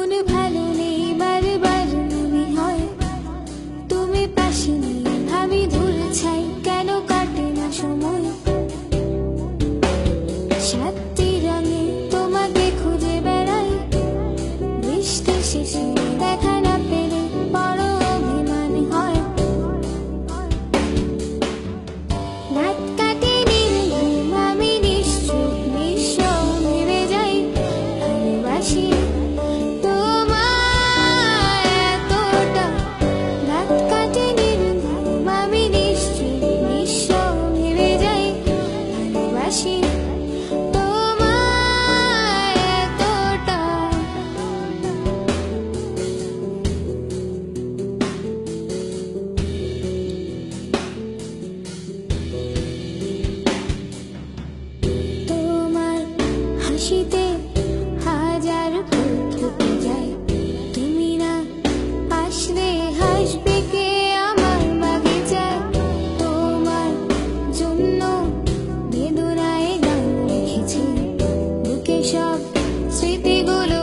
মন ভালো নেই বারবার মনে হয় তুমি পাশে নেই, ভাবি ধুল ছাই কেন কাটে না সময়। সাতটি রঙে তোমাকে খুঁজে বেড়াই, বৃষ্টি শেষে দেখা না পেলে বড় অভিমান হয়। রাত কাটে নির্ঘুম আমি নিশ্চুপ নিঃস্ব ভেবে যাই, ভালোবাসি তোমায় এতটা। রাত কাটে নির্ঘুম আমি নিশ্চুপ নিঃস্ব ভেবে যাই, ভালোবাসি তোমায় এতটা। তোমার হাসিতে হাজার ফুল ফুটে যায়, তুমি না আসলে হাসবে কে আমার বাগিচায়। তোমার জন্য বেদনায় গান লিখেছি, বুকে সব স্মৃতিগুলো